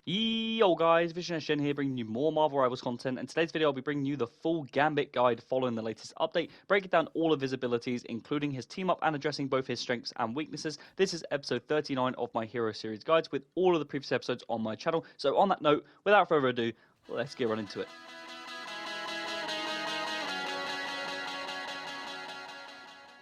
Yo guys, Vision Shen here bringing you more Marvel Rivals content, and today's video I'll be bringing you the full Gambit guide following the latest update, breaking down all of his abilities, including his team up and addressing both his strengths and weaknesses. This is episode 39 of my Hero Series guides with all of the previous episodes on my channel. So on that note, without further ado, let's get right into it.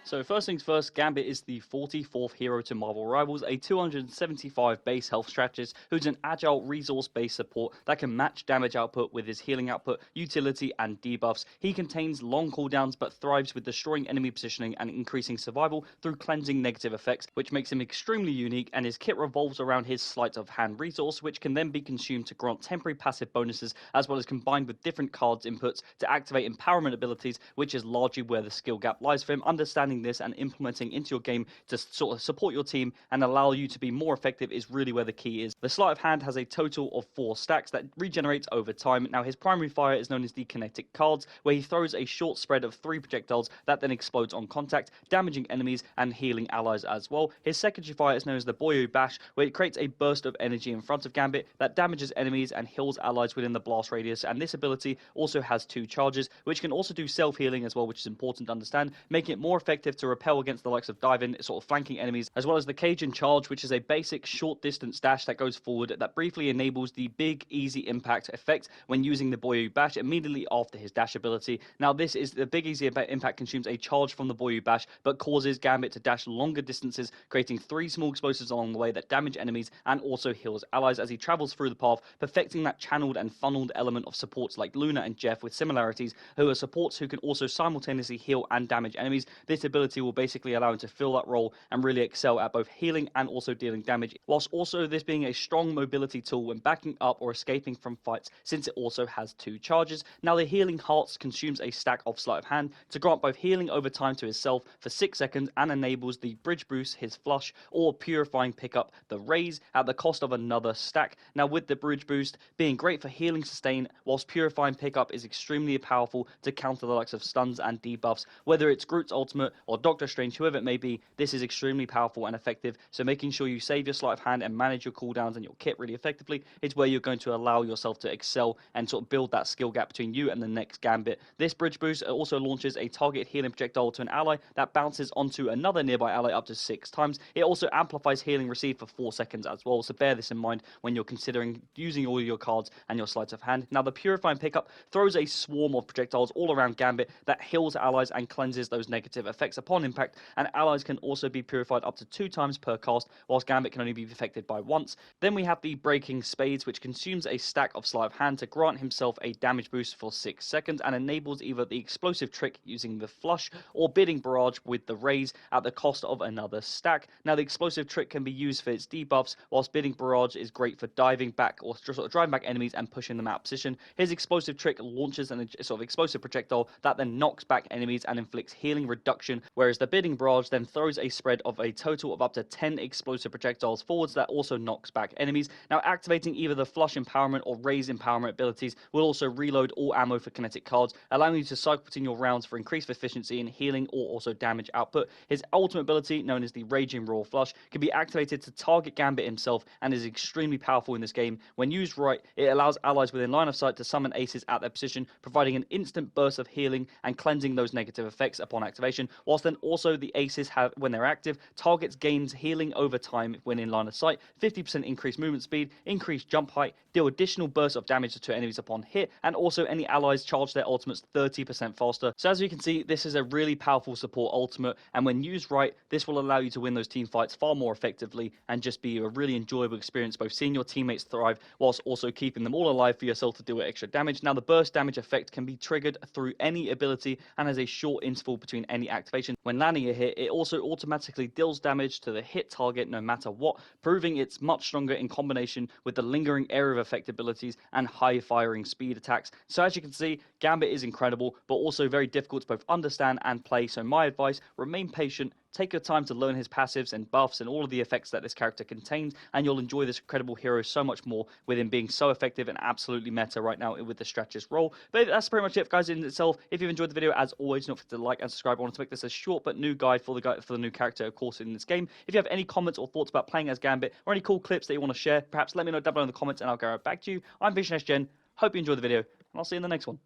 So first things first, Gambit is the 44th hero to Marvel Rivals, a 275 base health strategist who's an agile resource-based support that can match damage output with his healing output, utility, and debuffs. He contains long cooldowns but thrives with destroying enemy positioning and increasing survival through cleansing negative effects, which makes him extremely unique, and his kit revolves around his sleight of hand resource, which can then be consumed to grant temporary passive bonuses, as well as combined with different cards inputs to activate empowerment abilities, which is largely where the skill gap lies for him. Understanding this and implementing into your game to sort of support your team and allow you to be more effective is really where the key is. The sleight of hand has a total of 4 stacks that regenerates over time. Now his primary fire is known as the kinetic cards, where he throws a short spread of 3 projectiles that then explodes on contact, damaging enemies and healing allies as well. His secondary fire is known as the Boyo Bash, where it creates a burst of energy in front of Gambit that damages enemies and heals allies within the blast radius, and this ability also has 2 charges, which can also do self-healing as well, which is important to understand, making it more effective to repel against the likes of diving, sort of flanking enemies, as well as the Cajun Charge, which is a basic short distance dash that goes forward that briefly enables the big easy impact effect when using the Boyo Bash immediately after his dash ability. Now this is the big easy impact consumes a charge from the Boyo Bash but causes Gambit to dash longer distances, creating 3 small explosives along the way that damage enemies and also heals allies as he travels through the path, perfecting that channeled and funneled element of supports like Luna and Jeff with similarities, who are supports who can also simultaneously heal and damage enemies. This ability will basically allow him to fill that role and really excel at both healing and also dealing damage, whilst also this being a strong mobility tool when backing up or escaping from fights, since it also has 2 charges. Now the Healing Hearts consumes a stack of sleight of hand to grant both healing over time to himself for 6 seconds and enables the Bridge Boost, his Flush, or Purifying Pickup, the Raise, at the cost of another stack. Now with the Bridge Boost being great for healing sustain, whilst Purifying Pickup is extremely powerful to counter the likes of stuns and debuffs, whether it's Groot's ultimate or Doctor Strange, whoever it may be, this is extremely powerful and effective. So making sure you save your sleight of hand and manage your cooldowns and your kit really effectively is where you're going to allow yourself to excel and sort of build that skill gap between you and the next Gambit. This Bridge Boost also launches a targeted healing projectile to an ally that bounces onto another nearby ally up to 6 times. It also amplifies healing received for 4 seconds as well, so bear this in mind when you're considering using all your cards and your sleight of hand. Now the Purifying Pickup throws a swarm of projectiles all around Gambit that heals allies and cleanses those negative effects upon impact, and allies can also be purified up to 2 times per cast, whilst Gambit can only be affected by once. Then we have the Breaking Spades, which consumes a stack of sleight of hand to grant himself a damage boost for 6 seconds and enables either the Explosive Trick using the Flush or Bidding Barrage with the Raise at the cost of another stack. Now the Explosive Trick can be used for its debuffs, whilst Bidding Barrage is great for diving back or sort of driving back enemies and pushing them out of position. His Explosive Trick launches a sort of explosive projectile that then knocks back enemies and inflicts healing reduction, whereas the Bidding Barrage then throws a spread of a total of up to 10 explosive projectiles forwards that also knocks back enemies. Now activating either the Flush Empowerment or Raise Empowerment abilities will also reload all ammo for kinetic cards, allowing you to cycle between your rounds for increased efficiency in healing or also damage output. His ultimate ability, known as the Raging Roar Flush, can be activated to target Gambit himself and is extremely powerful in this game. When used right, it allows allies within line of sight to summon aces at their position, providing an instant burst of healing and cleansing those negative effects upon activation, whilst then also the aces have, when they're active, targets gains healing over time when in line of sight, 50% increased movement speed, increased jump height, deal additional bursts of damage to enemies upon hit, and also any allies charge their ultimates 30% faster. So as you can see, this is a really powerful support ultimate, and when used right, this will allow you to win those team fights far more effectively and just be a really enjoyable experience, both seeing your teammates thrive whilst also keeping them all alive for yourself to deal extra damage. Now the burst damage effect can be triggered through any ability and has a short interval between any activation. When landing a hit, it also automatically deals damage to the hit target no matter what, proving it's much stronger in combination with the lingering area of effect abilities and high firing speed attacks. So as you can see, Gambit is incredible, but also very difficult to both understand and play. So my advice, remain patient, take your time to learn his passives and buffs and all of the effects that this character contains, and you'll enjoy this incredible hero so much more, with him being so effective and absolutely meta right now with the Strategist role. But that's pretty much it, guys, in itself. If you've enjoyed the video, as always, don't forget to like and subscribe. I want to make this a short but new guide for the new character, of course, in this game. If you have any comments or thoughts about playing as Gambit, or any cool clips that you want to share, perhaps let me know down below in the comments and I'll go right back to you. I'm Vision Gen. Hope you enjoyed the video, and I'll see you in the next one.